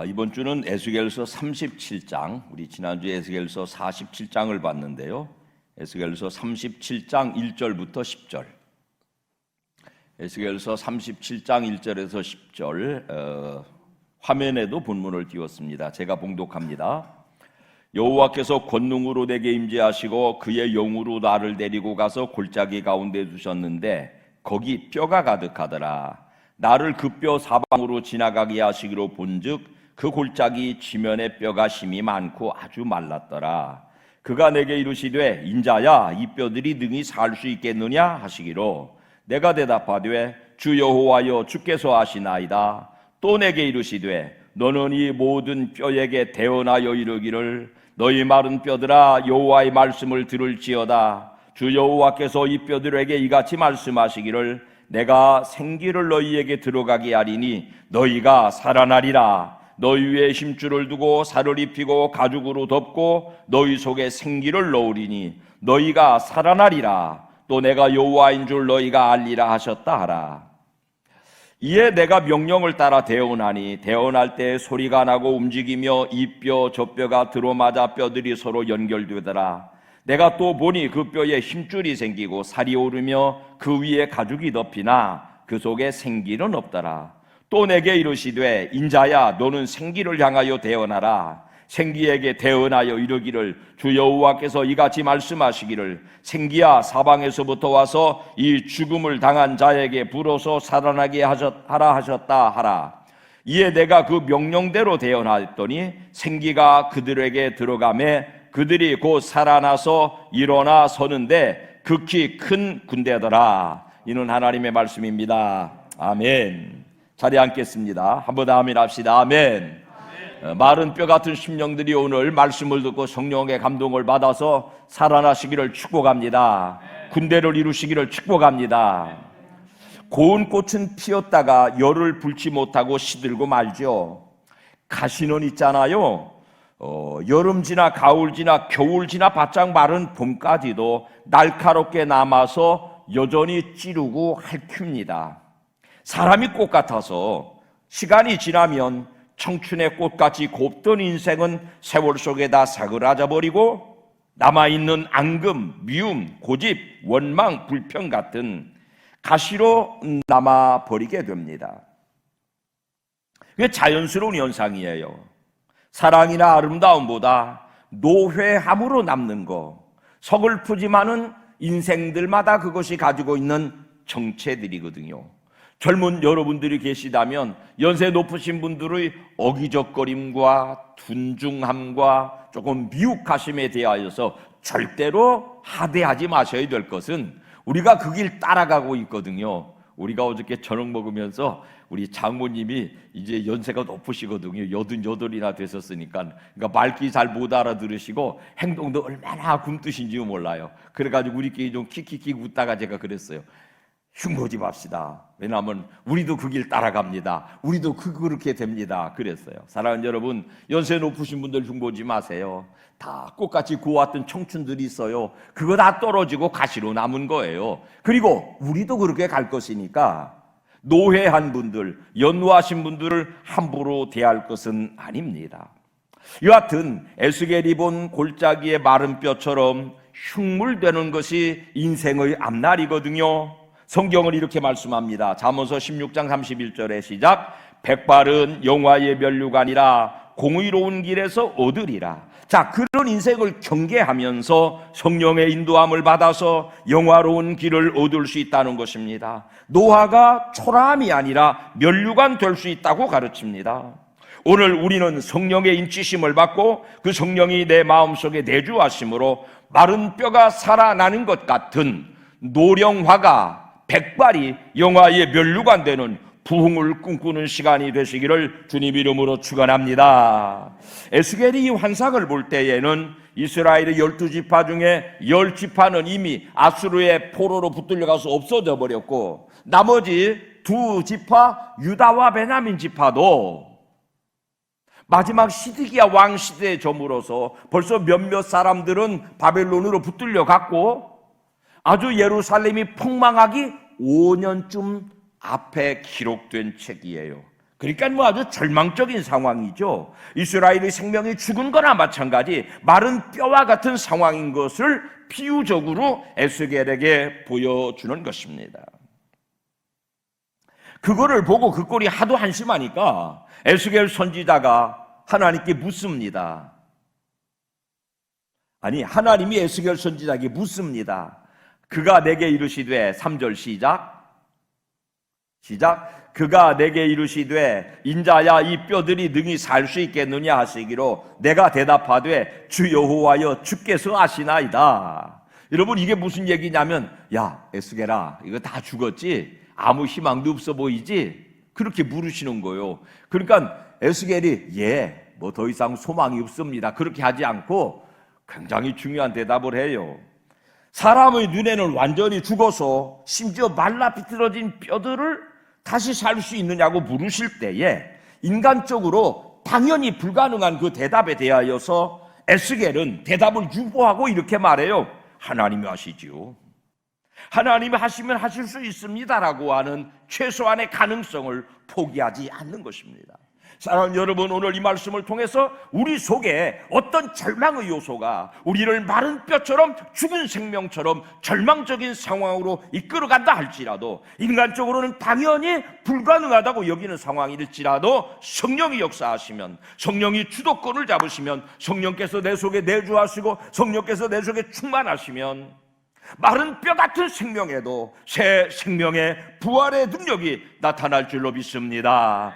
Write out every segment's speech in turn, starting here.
이번 주는 에스겔서 37장, 우리 지난주 에스겔서 47장을 봤는데요. 에스겔서 37장 1절부터 10절. 에스겔서 37장 1절에서 10절, 화면에도 본문을 띄웠습니다. 제가 봉독합니다. 여호와께서 권능으로 내게 임재하시고 그의 영으로 나를 데리고 가서 골짜기 가운데 두셨는데 거기 뼈가 가득하더라. 나를 그 뼈 사방으로 지나가게 하시기로 본즉 그 골짜기 지면에 뼈가 심이 많고 아주 말랐더라. 그가 내게 이르시되 인자야 이 뼈들이 능히 살 수 있겠느냐 하시기로 내가 대답하되 주 여호와여 주께서 아시나이다. 또 내게 이르시되 너는 이 모든 뼈에게 대언하여 이르기를 너희 마른 뼈들아 여호와의 말씀을 들을지어다. 주 여호와께서 이 뼈들에게 이같이 말씀하시기를 내가 생기를 너희에게 들어가게 하리니 너희가 살아나리라. 너희 위에 힘줄을 두고 살을 입히고 가죽으로 덮고 너희 속에 생기를 넣으리니 너희가 살아나리라. 또 내가 여호와인 줄 너희가 알리라 하셨다 하라. 이에 내가 명령을 따라 대언하니 대언할 때 소리가 나고 움직이며 이 뼈 저 뼈가 들어맞아 뼈들이 서로 연결되더라. 내가 또 보니 그 뼈에 힘줄이 생기고 살이 오르며 그 위에 가죽이 덮이나 그 속에 생기는 없더라. 또 내게 이르시되 인자야 너는 생기를 향하여 대언하라. 생기에게 대언하여 이르기를 주 여호와께서 이같이 말씀하시기를 생기야 사방에서부터 와서 이 죽음을 당한 자에게 불어서 살아나게 하라 하셨다 하라. 이에 내가 그 명령대로 대언하였더니 생기가 그들에게 들어가매 그들이 곧 살아나서 일어나 서는데 극히 큰 군대더라. 이는 하나님의 말씀입니다. 아멘. 자리에 앉겠습니다. 한번 아멘 합시다. 아멘. 마른 뼈 같은 심령들이 오늘 말씀을 듣고 성령의 감동을 받아서 살아나시기를 축복합니다. 군대를 이루시기를 축복합니다. 고운 꽃은 피었다가 열을 불지 못하고 시들고 말죠. 가시는 있잖아요. 여름 지나 가을 지나 겨울 지나 바짝 마른 봄까지도 날카롭게 남아서 여전히 찌르고 핥힙니다. 사람이 꽃 같아서 시간이 지나면 청춘의 꽃같이 곱던 인생은 세월 속에 다 사그라져 버리고 남아있는 앙금, 미움, 고집, 원망, 불평 같은 가시로 남아버리게 됩니다. 이게 자연스러운 현상이에요. 사랑이나 아름다움보다 노회함으로 남는 거, 서글프지만은 인생들마다 그것이 가지고 있는 정체들이거든요. 젊은 여러분들이 계시다면 연세 높으신 분들의 어기적거림과 둔중함과 조금 미혹하심에 대하여서 절대로 하대하지 마셔야 될 것은 우리가 그 길 따라가고 있거든요. 우리가 어저께 저녁 먹으면서 우리 장모님이 이제 연세가 높으시거든요. 88이나 되셨으니까. 그러니까 말귀 잘 못 알아들으시고 행동도 얼마나 굼뜨신지 몰라요. 그래가지고 우리끼리 좀 킥킥킥 웃다가 제가 그랬어요. 흉보지 맙시다. 왜냐하면 우리도 그 길 따라갑니다. 우리도 그렇게 됩니다. 그랬어요. 사랑하는 여러분, 연세 높으신 분들 흉보지 마세요. 다 꽃같이 고왔던 청춘들이 있어요. 그거 다 떨어지고 가시로 남은 거예요. 그리고 우리도 그렇게 갈 것이니까 노회한 분들, 연노하신 분들을 함부로 대할 것은 아닙니다. 여하튼 에스겔이 본 골짜기의 마른 뼈처럼 흉물되는 것이 인생의 앞날이거든요. 성경은 이렇게 말씀합니다. 잠언서 16장 31절에 시작. 백발은 영화의 면류관이라 공의로운 길에서 얻으리라. 자, 그런 인생을 경계하면서 성령의 인도함을 받아서 영화로운 길을 얻을 수 있다는 것입니다. 노화가 초라함이 아니라 면류관 될 수 있다고 가르칩니다. 오늘 우리는 성령의 인치심을 받고 그 성령이 내 마음속에 내주하심으로 마른 뼈가 살아나는 것 같은 노령화가 백발이 영화의 면류관 되는 부흥을 꿈꾸는 시간이 되시기를 주님 이름으로 축원합니다. 에스겔이 이 환상을 볼 때에는 이스라엘의 12지파 중에 10지파는 이미 아수르의 포로로 붙들려가서 없어져 버렸고 나머지 2지파 유다와 베냐민 지파도 마지막 시드기야 왕 시대에 저물어서 벌써 몇몇 사람들은 바벨론으로 붙들려 갔고 아주 예루살렘이 폭망하기 5년쯤 앞에 기록된 책이에요. 그러니까 뭐 아주 절망적인 상황이죠. 이스라엘의 생명이 죽은 거나 마찬가지 마른 뼈와 같은 상황인 것을 비유적으로 에스겔에게 보여주는 것입니다. 그거를 보고 그 꼴이 하도 한심하니까 에스겔 선지자가 하나님께 묻습니다. 아니, 하나님이 에스겔 선지자에게 묻습니다. 그가 내게 이르시되 3절 시작. 그가 내게 이르시되 인자야 이 뼈들이 능히 살 수 있겠느냐 하시기로 내가 대답하되 주 여호와여 주께서 아시나이다. 여러분, 이게 무슨 얘기냐면, 야 에스겔아, 이거 다 죽었지? 아무 희망도 없어 보이지? 그렇게 물으시는 거예요. 그러니까 에스겔이 뭐 더 이상 소망이 없습니다, 그렇게 하지 않고 굉장히 중요한 대답을 해요. 사람의 눈에는 완전히 죽어서 심지어 말라 비틀어진 뼈들을 다시 살 수 있느냐고 물으실 때에 인간적으로 당연히 불가능한 그 대답에 대하여서 에스겔은 대답을 유보하고 이렇게 말해요. 하나님이 하시지요. 하나님이 하시면 하실 수 있습니다라고 하는 최소한의 가능성을 포기하지 않는 것입니다. 사랑하는 여러분, 오늘 이 말씀을 통해서 우리 속에 어떤 절망의 요소가 우리를 마른 뼈처럼 죽은 생명처럼 절망적인 상황으로 이끌어간다 할지라도, 인간적으로는 당연히 불가능하다고 여기는 상황일지라도 성령이 역사하시면, 성령이 주도권을 잡으시면, 성령께서 내 속에 내주하시고 성령께서 내 속에 충만하시면 마른 뼈 같은 생명에도 새 생명의 부활의 능력이 나타날 줄로 믿습니다.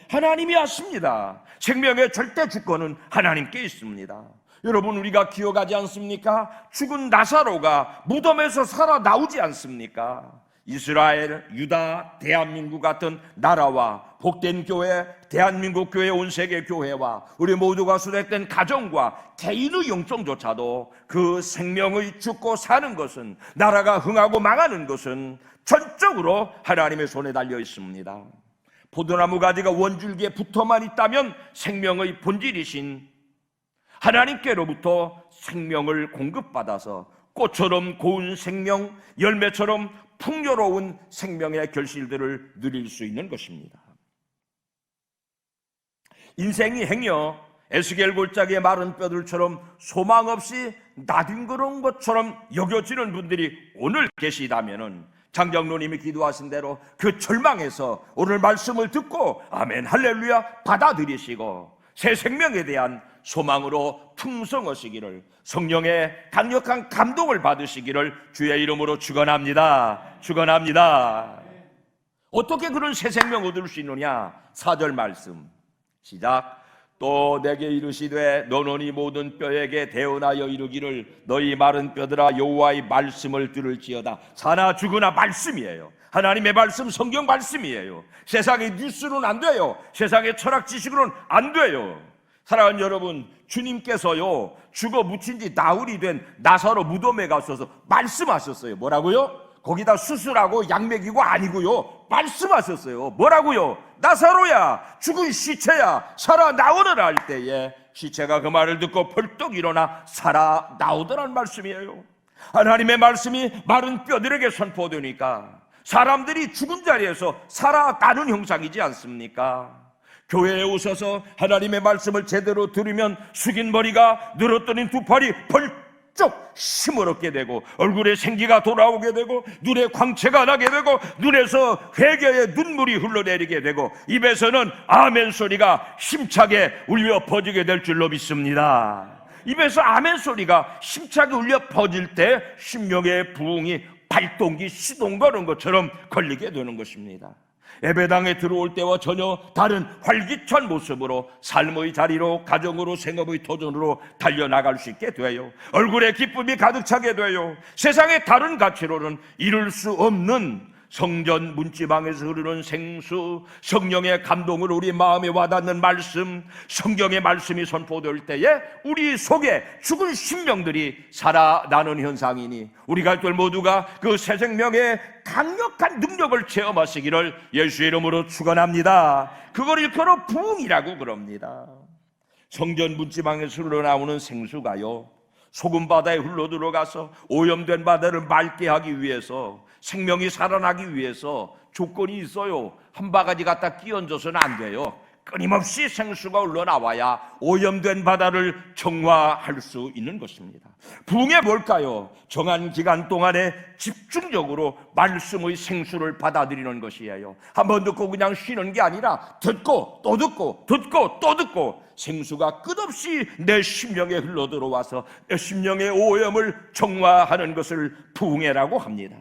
하나님이 하십니다. 생명의 절대 주권은 하나님께 있습니다. 여러분, 우리가 기억하지 않습니까? 죽은 나사로가 무덤에서 살아 나오지 않습니까? 이스라엘, 유다, 대한민국 같은 나라와 복된 교회, 대한민국 교회, 온 세계 교회와 우리 모두가 수rek된 가정과 개인의 영성조차도 그 생명의 죽고 사는 것은, 나라가 흥하고 망하는 것은 전적으로 하나님의 손에 달려 있습니다. 포도나무 가지가 원줄기에 붙어만 있다면 생명의 본질이신 하나님께로부터 생명을 공급받아서 꽃처럼 고운 생명, 열매처럼 풍요로운 생명의 결실들을 누릴 수 있는 것입니다. 인생이 행여 에스겔 골짜기의 마른 뼈들처럼 소망 없이 나뒹그러운 것처럼 여겨지는 분들이 오늘 계시다면은, 장장로님이 기도하신 대로 그 절망에서 오늘 말씀을 듣고 아멘 할렐루야 받아들이시고 새 생명에 대한 소망으로 풍성하시기를, 성령의 강력한 감동을 받으시기를 주의 이름으로 축원합니다. 어떻게 그런 새 생명 얻을 수 있느냐? 4절 말씀 시작. 또 내게 이르시되 너는 이 모든 뼈에게 대언하여 이르기를 너희 마른 뼈들아 여호와의 말씀을 들을지어다. 사나 죽으나 말씀이에요. 하나님의 말씀, 성경 말씀이에요. 세상의 뉴스로는 안 돼요. 세상의 철학 지식으로는 안 돼요. 사랑하는 여러분, 주님께서요 죽어 묻힌 지 나흘이 된 나사로 무덤에 가셔서 말씀하셨어요. 뭐라고요? 거기다 수술하고 약 먹이고 아니고요, 말씀하셨어요. 뭐라고요? 나사로야, 죽은 시체야, 살아나오너라 할 때에 시체가 그 말을 듣고 벌떡 일어나 살아나오더란 말씀이에요. 하나님의 말씀이 마른 뼈들에게 선포되니까 사람들이 죽은 자리에서 살아나는 형상이지 않습니까? 교회에 오셔서 하나님의 말씀을 제대로 들으면 숙인 머리가, 늘어뜨린 두 팔이 벌쩍 힘을 얻게 되고, 얼굴에 생기가 돌아오게 되고, 눈에 광채가 나게 되고, 눈에서 회개의 눈물이 흘러내리게 되고, 입에서는 아멘 소리가 힘차게 울려 퍼지게 될 줄로 믿습니다. 입에서 아멘 소리가 힘차게 울려 퍼질 때 심령의 부흥이 발동기 시동 거는 것처럼 걸리게 되는 것입니다. 예배당에 들어올 때와 전혀 다른 활기찬 모습으로 삶의 자리로, 가정으로, 생업의 도전으로 달려나갈 수 있게 돼요. 얼굴에 기쁨이 가득 차게 돼요. 세상의 다른 가치로는 이룰 수 없는 성전 문지방에서 흐르는 생수, 성령의 감동으로 우리 마음에 와닿는 말씀, 성경의 말씀이 선포될 때에 우리 속에 죽은 심령들이 살아나는 현상이니 우리 가족들 모두가 그 새 생명의 강력한 능력을 체험하시기를 예수의 이름으로 축원합니다. 그걸 일컬어 부흥이라고 그럽니다. 성전 문지방에서 흘러나오는 생수가요, 소금 바다에 흘러 들어가서 오염된 바다를 맑게 하기 위해서, 생명이 살아나기 위해서 조건이 있어요. 한 바가지 갖다 끼얹어서는 안 돼요. 끊임없이 생수가 흘러나와야 오염된 바다를 정화할 수 있는 것입니다. 부흥이 뭘까요? 정한 기간 동안에 집중적으로 말씀의 생수를 받아들이는 것이에요. 한번 듣고 그냥 쉬는 게 아니라 듣고 또 듣고 듣고 또 듣고, 생수가 끝없이 내 심령에 흘러들어와서 내 심령의 오염을 정화하는 것을 부흥회라고 합니다.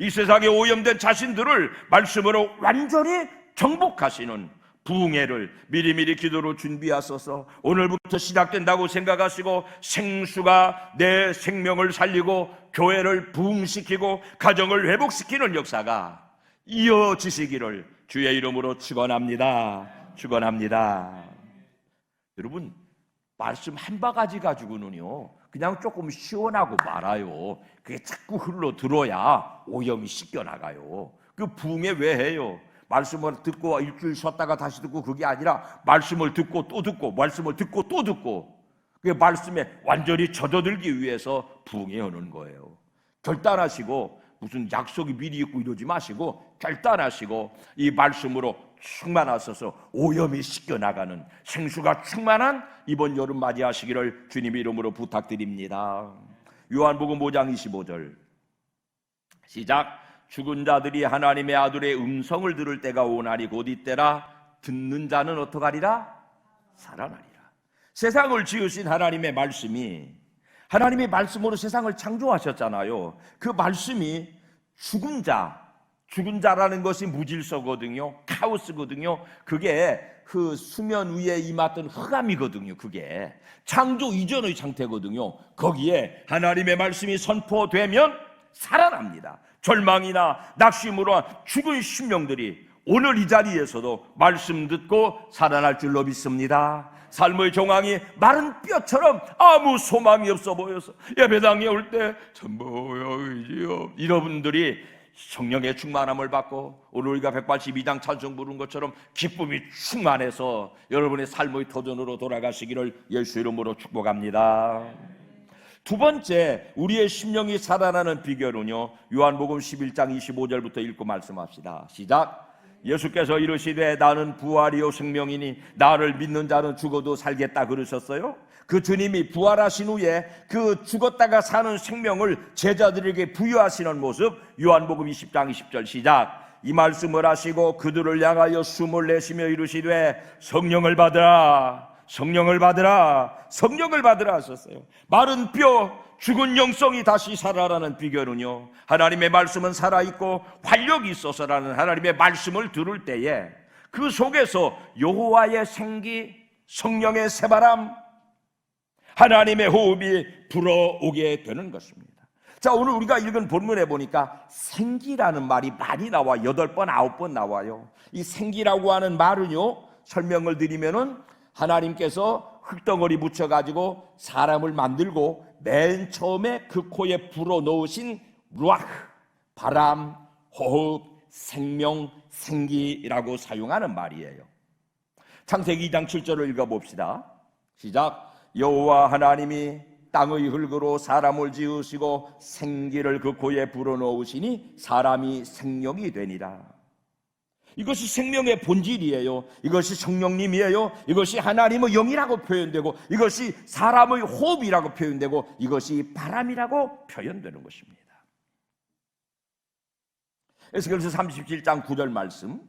이 세상에 오염된 자신들을 말씀으로 완전히 정복하시는 부흥회를 미리미리 기도로 준비하셔서 오늘부터 시작된다고 생각하시고, 생수가 내 생명을 살리고 교회를 부흥시키고 가정을 회복시키는 역사가 이어지시기를 주의 이름으로 축원합니다. 축원합니다. 여러분, 말씀 한 바가지 가지고는요 그냥 조금 시원하고 말아요. 그게 자꾸 흘러 들어야 오염이 씻겨나가요. 그 부흥회 왜 해요? 말씀을 듣고 일주일 쉬었다가 다시 듣고, 그게 아니라 말씀을 듣고 또 듣고 말씀을 듣고 또 듣고, 그 말씀에 완전히 젖어들기 위해서 부흥회 하는 거예요. 결단하시고, 무슨 약속이 미리 있고 이러지 마시고 결단하시고 이 말씀으로 충만하셔서 오염이 씻겨나가는 생수가 충만한 이번 여름 맞이하시기를 주님의 이름으로 부탁드립니다. 요한복음 5장 25절 시작. 죽은 자들이 하나님의 아들의 음성을 들을 때가 오나니 곧 이때라. 듣는 자는 어떡하리라? 살아나리라. 세상을 지으신 하나님의 말씀이, 하나님의 말씀으로 세상을 창조하셨잖아요. 그 말씀이 죽은 자라는 것이 무질서거든요. 카오스거든요. 그게 그 수면 위에 임했던 흑암이거든요. 그게 창조 이전의 상태거든요. 거기에 하나님의 말씀이 선포되면 살아납니다. 절망이나 낙심으로 죽은 심령들이 오늘 이 자리에서도 말씀 듣고 살아날 줄로 믿습니다. 삶의 정황이 마른 뼈처럼 아무 소망이 없어 보여서 예배당에 올 때 전부여이지요, 여러분들이 성령의 충만함을 받고 오늘 우리가 182장 찬송 부른 것처럼 기쁨이 충만해서 여러분의 삶의 터전으로 돌아가시기를 예수 이름으로 축복합니다. 두 번째, 우리의 심령이 살아나는 비결은요, 요한복음 11장 25절부터 읽고 말씀합시다. 시작. 예수께서 이르시되 나는 부활이요 생명이니 나를 믿는 자는 죽어도 살겠다 그러셨어요. 그 주님이 부활하신 후에 그 죽었다가 사는 생명을 제자들에게 부여하시는 모습, 요한복음 20장 20절 시작. 이 말씀을 하시고 그들을 향하여 숨을 내쉬며 이르시되 성령을 받으라, 성령을 받으라, 성령을 받으라 하셨어요. 마른 뼈, 죽은 영성이 다시 살아나는 비결은요, 하나님의 말씀은 살아있고 활력이 있어서라는 하나님의 말씀을 들을 때에 그 속에서 여호와의 생기, 성령의 새바람, 하나님의 호흡이 불어오게 되는 것입니다. 자, 오늘 우리가 읽은 본문에 보니까 생기라는 말이 많이 나와 8번, 9번 나와요. 이 생기라고 하는 말은요, 설명을 드리면은 하나님께서 흙덩어리 묻혀가지고 사람을 만들고 맨 처음에 그 코에 불어넣으신 루아흐, 바람, 호흡, 생명, 생기라고 사용하는 말이에요. 창세기 2장 7절을 읽어봅시다. 시작. 여호와 하나님이 땅의 흙으로 사람을 지으시고 생기를 그 코에 불어넣으시니 사람이 생명이 되니라. 이것이 생명의 본질이에요. 이것이 성령님이에요. 이것이 하나님의 영이라고 표현되고, 이것이 사람의 호흡이라고 표현되고, 이것이 바람이라고 표현되는 것입니다. 에스겔서 37장 9절 말씀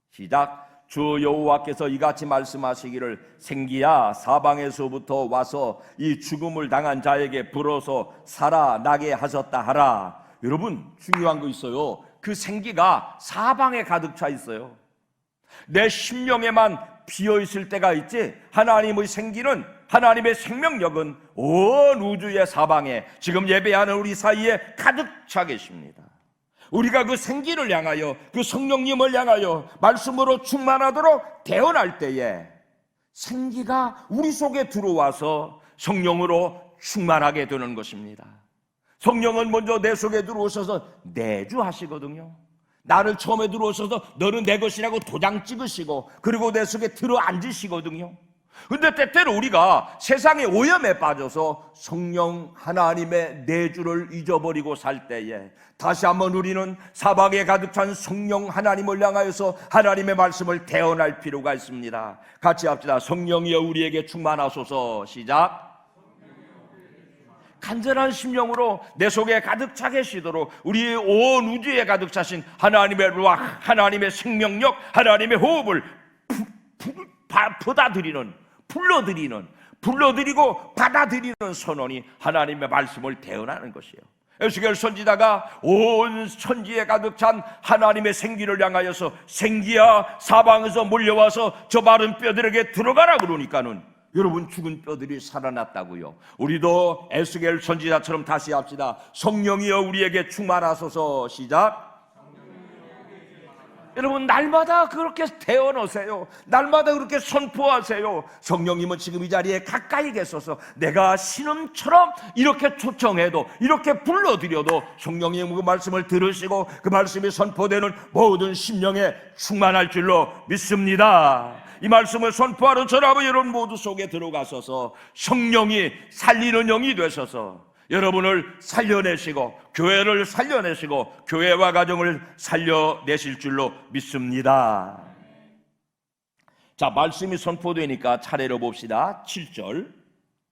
시작. 주 여호와께서 이같이 말씀하시기를 생기야 사방에서부터 와서 이 죽음을 당한 자에게 불어서 살아나게 하셨다 하라. 여러분, 중요한 거 있어요. 그 생기가 사방에 가득 차 있어요. 내 심령에만 비어있을 때가 있지, 하나님의 생기는, 하나님의 생명력은 온 우주의 사방에, 지금 예배하는 우리 사이에 가득 차 계십니다. 우리가 그 생기를 향하여, 그 성령님을 향하여 말씀으로 충만하도록 태어날 때에 생기가 우리 속에 들어와서 성령으로 충만하게 되는 것입니다. 성령은 먼저 내 속에 들어오셔서 내주하시거든요. 나를 처음에 들어오셔서 너는 내 것이라고 도장 찍으시고 그리고 내 속에 들어 앉으시거든요. 근데 때때로 우리가 세상의 오염에 빠져서 성령 하나님의 내주를 잊어버리고 살 때에 다시 한번 우리는 사방에 가득 찬 성령 하나님을 향하여서 하나님의 말씀을 대언할 필요가 있습니다. 같이 합시다. 성령이여 우리에게 충만하소서. 시작. 간절한 심령으로 내 속에 가득 차 계시도록 우리의 온 우주에 가득 차신 하나님의 루아, 하나님의 생명력, 하나님의 호흡을 불러들이고 받아들이는 선언이 하나님의 말씀을 대언하는 것이에요. 에스겔 선지자가 온 천지에 가득 찬 하나님의 생기를 향하여서 생기야 사방에서 몰려와서 저 마른 뼈들에게 들어가라 그러니까는 여러분 죽은 뼈들이 살아났다고요. 우리도 에스겔 선지자처럼 다시 합시다. 성령이여 우리에게 충만하소서. 시작. 여러분 날마다 그렇게 대언하세요. 날마다 그렇게 선포하세요. 성령님은 지금 이 자리에 가까이 계셔서 내가 신음처럼 이렇게 초청해도 이렇게 불러드려도 성령님 그 말씀을 들으시고 그 말씀이 선포되는 모든 심령에 충만할 줄로 믿습니다. 이 말씀을 선포하는 저라고 여러분 모두 속에 들어가셔서 성령이 살리는 영이 되셔서 여러분을 살려내시고 교회를 살려내시고 교회와 가정을 살려내실 줄로 믿습니다. 자, 말씀이 선포되니까 차례로 봅시다. 7절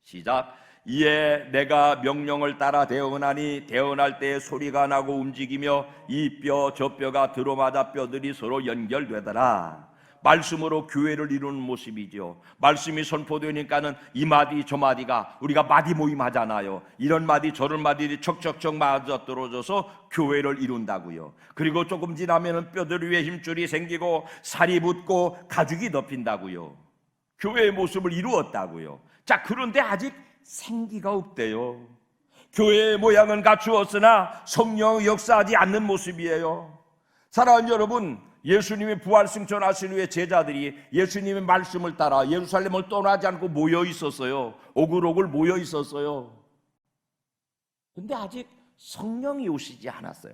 시작. 이에 내가 명령을 따라 대언하니 대언할 때에 소리가 나고 움직이며 이 뼈 저 뼈가 들어맞아 뼈들이 서로 연결되더라. 말씀으로 교회를 이루는 모습이죠. 말씀이 선포되니까는 이 마디 저 마디가 우리가 마디 모임 하잖아요. 이런 마디 저런 마디들이 척척척 맞아 떨어져서 교회를 이룬다고요. 그리고 조금 지나면은 뼈들 위에 힘줄이 생기고 살이 붙고 가죽이 덮인다고요. 교회의 모습을 이루었다고요. 자, 그런데 아직 생기가 없대요. 교회의 모양은 갖추었으나 성령 역사하지 않는 모습이에요. 사랑하는 여러분, 예수님이 부활 승천하신 후에 제자들이 예수님의 말씀을 따라 예루살렘을 떠나지 않고 모여 있었어요. 오글오글 모여 있었어요. 근데 아직 성령이 오시지 않았어요.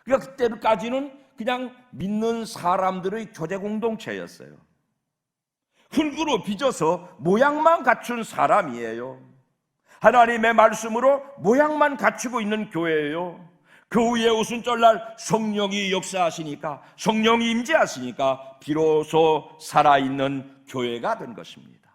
그러니까 그때까지는 그냥 믿는 사람들의 교제 공동체였어요. 흙으로 빚어서 모양만 갖춘 사람이에요. 하나님의 말씀으로 모양만 갖추고 있는 교회예요. 그 후에 오순절날 성령이 역사하시니까, 성령이 임재하시니까 비로소 살아있는 교회가 된 것입니다.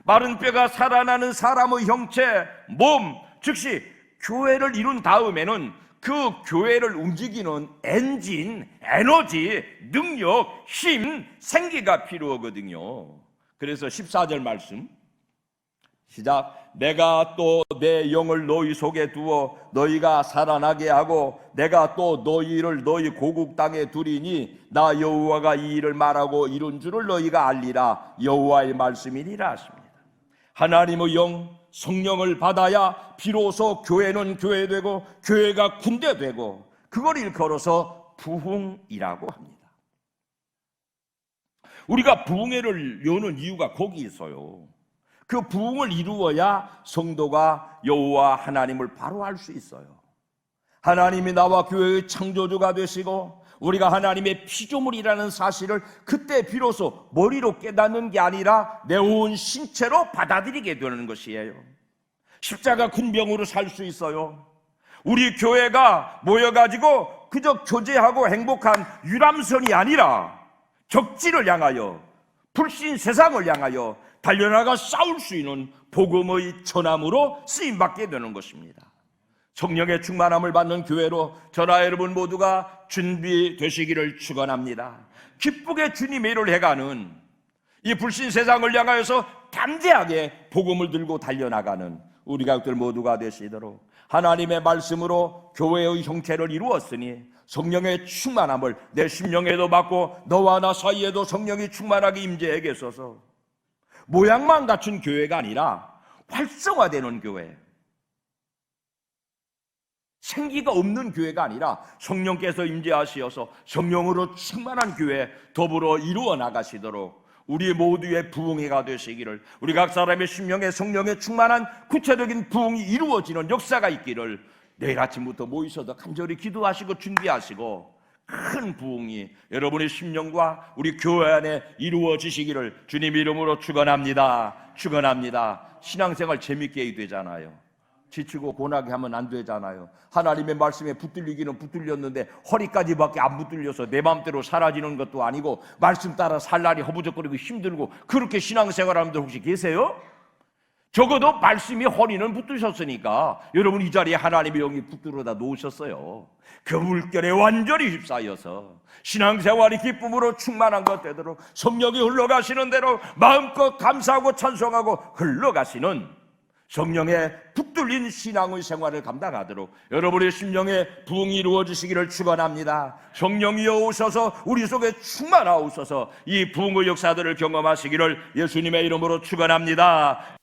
마른 뼈가 살아나는 사람의 형체, 몸, 즉시 교회를 이룬 다음에는 그 교회를 움직이는 엔진, 에너지, 능력, 힘, 생기가 필요하거든요. 그래서 14절 말씀 시작. 내가 또 내 영을 너희 속에 두어 너희가 살아나게 하고 내가 또 너희를 너희 고국 땅에 두리니 나 여호와가 이 일을 말하고 이룬 줄을 너희가 알리라. 여호와의 말씀이니라 하십니다. 하나님의 영, 성령을 받아야 비로소 교회는 교회되고 교회가 군대되고 그걸 일컬어서 부흥이라고 합니다. 우리가 부흥회를 여는 이유가 거기 있어요. 그 부흥을 이루어야 성도가 여호와 하나님을 바로 알 수 있어요. 하나님이 나와 교회의 창조주가 되시고 우리가 하나님의 피조물이라는 사실을 그때 비로소 머리로 깨닫는 게 아니라 내 온 신체로 받아들이게 되는 것이에요. 십자가 큰 병으로 살 수 있어요. 우리 교회가 모여가지고 그저 교제하고 행복한 유람선이 아니라 적지를 향하여 불신 세상을 향하여 달려나가 싸울 수 있는 복음의 전함으로 쓰임받게 되는 것입니다. 성령의 충만함을 받는 교회로 저나 여러분 모두가 준비되시기를 축원합니다. 기쁘게 주님의 일을 해가는 이 불신 세상을 향하여서 담대하게 복음을 들고 달려나가는 우리 가족들 모두가 되시도록 하나님의 말씀으로 교회의 형체를 이루었으니 성령의 충만함을 내 심령에도 받고 너와 나 사이에도 성령이 충만하게 임재해 계셔서 모양만 갖춘 교회가 아니라 활성화되는 교회, 생기가 없는 교회가 아니라 성령께서 임재하시어서 성령으로 충만한 교회 더불어 이루어 나가시도록 우리 모두의 부흥회가 되시기를, 우리 각 사람의 심령에 성령의 충만한 구체적인 부흥이 이루어지는 역사가 있기를 내일 아침부터 모이셔서 간절히 기도하시고 준비하시고 큰 부흥이 여러분의 심령과 우리 교회 안에 이루어지시기를 주님 이름으로 축원합니다. 축원합니다. 신앙생활 재밌게 해야 되잖아요. 지치고 고나게 하면 안 되잖아요. 하나님의 말씀에 붙들리기는 붙들렸는데 허리까지밖에 안 붙들려서 내 마음대로 사라지는 것도 아니고 말씀 따라 살 날이 허부적거리고 힘들고 그렇게 신앙생활하는 분들 혹시 계세요? 적어도 말씀이 허리는 붙드셨으니까 여러분 이 자리에 하나님의 영이 붙들어다 놓으셨어요. 그 물결에 완전히 휩싸여서 신앙생활이 기쁨으로 충만한 것 되도록 성령이 흘러가시는 대로 마음껏 감사하고 찬송하고 흘러가시는 성령의 붙들린 신앙의 생활을 감당하도록 여러분의 심령에 부흥이 이루어지시기를 축원합니다. 성령이여 오셔서 우리 속에 충만하옵소서. 이 부흥의 역사들을 경험하시기를 예수님의 이름으로 축원합니다.